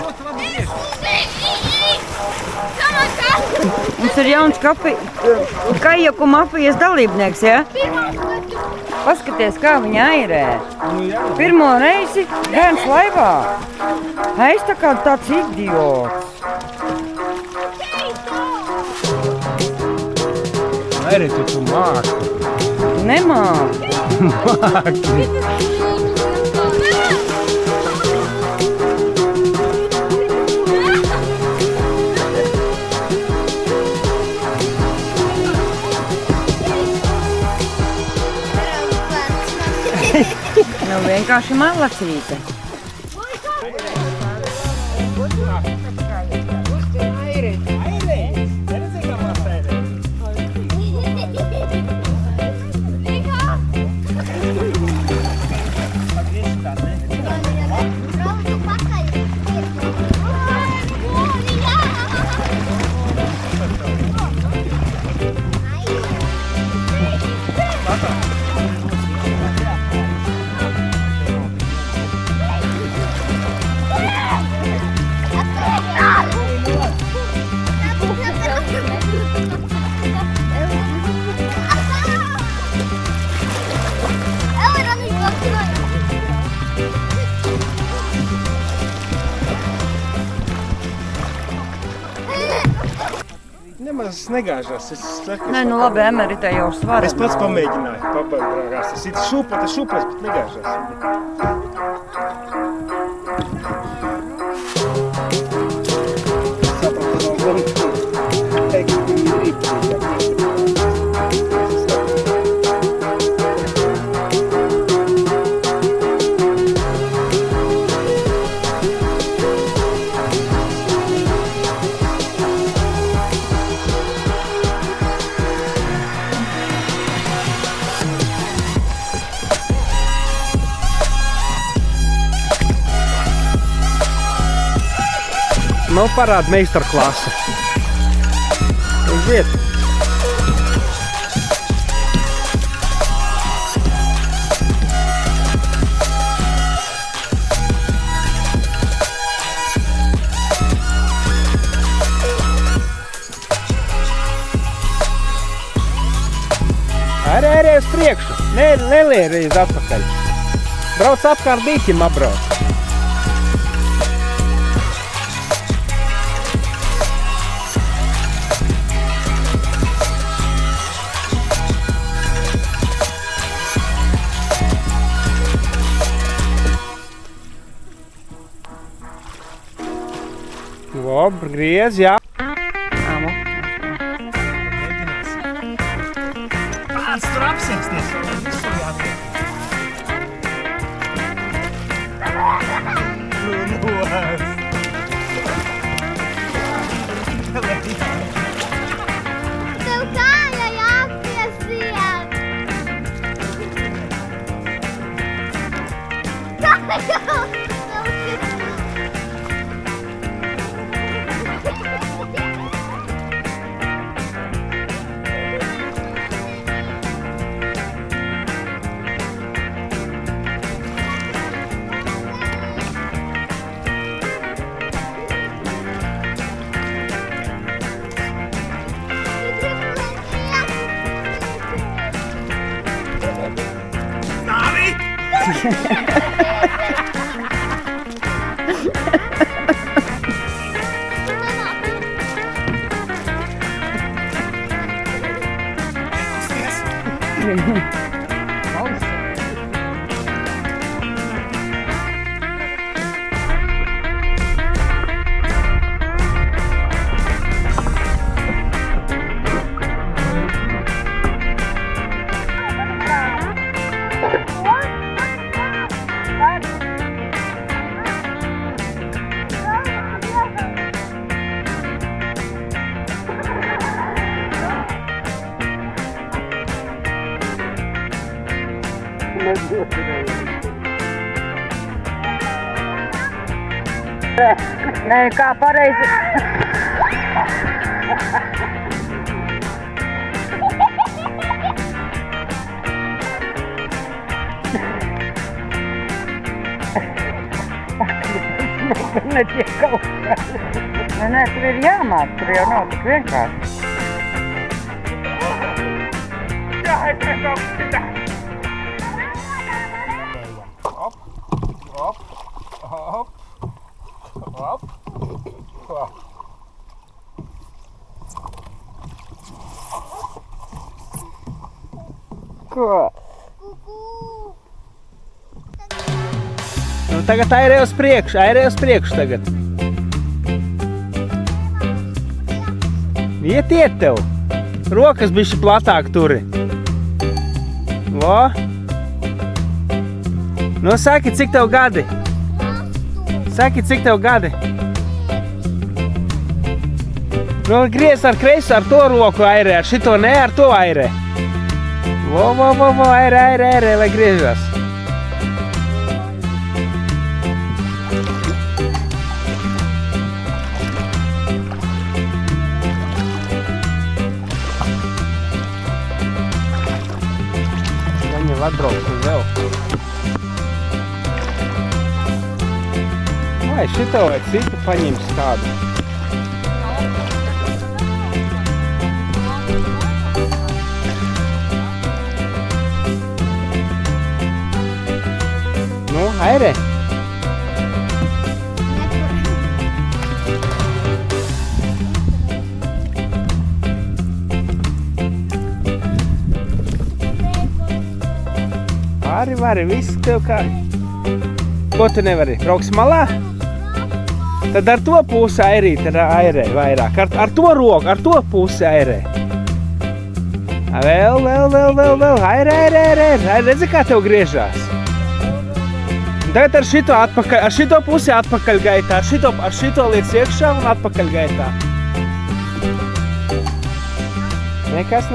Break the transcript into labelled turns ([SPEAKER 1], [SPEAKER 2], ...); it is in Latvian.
[SPEAKER 1] ļoti labi griež.
[SPEAKER 2] Mums ir jauns kajaku mafijas dalībnieks, ja? Paskaties, kā viņa airē. Pirmo reizi bērns laivā. Es tā kā tāds idiots.
[SPEAKER 1] Airē, tu māki.
[SPEAKER 2] Nemāki.
[SPEAKER 1] Māki.
[SPEAKER 2] Nu vienkārši malacīte.
[SPEAKER 1] Nemaz negāžās.
[SPEAKER 2] Nē, nu labi, emeritē jau svara.
[SPEAKER 1] Es pats pamēģināju, pabrāgās. Tas ir šūples, bet negāžās. Nu, parāda meistarklase. Uz vietu. Arī uz priekšu. Nelierīz atpakaļ. Brauc apkārt dīķim apbrauc. Labi, griez, jā.
[SPEAKER 3] Kāds tur apsēsties? Visur jātiek.
[SPEAKER 4] Tev kāja jāpiesiet!
[SPEAKER 2] Nē, kā pareizi. netiek kaut kā. Nē, tur ir jāmāk, tur jau nav tik vienkārši.
[SPEAKER 1] Hop, hop, hop, hop, hop.
[SPEAKER 2] Ko?
[SPEAKER 3] Nu, tagad airē uz priekšu tagad. Iet tev. Rokas bišķi platāk turi. Vo. Nu, saki, cik tev gadi? Saki, cik tev gadi? Nu, griez ar kreiso, ar to roku airē, ar šito ne, ar to airē. Vo, airē, lai griežas. Viņa atbrauks uz vēl. Vai šito vai citu paņems kādu? Nu, airē. Vari, viss tev kā. Ko tu nevari? Brauks malā? Tad ar to pusi airīt, airē vairāk. Ar to roku, ar to pusi airē. Vēl. Airē. Redzi, kā tev griežās? Tagad ar šito atpakaļ, ar šito pusi atpakaļ gaitā, ar šito liec iekšā un atpakaļ gaitā. Nekas.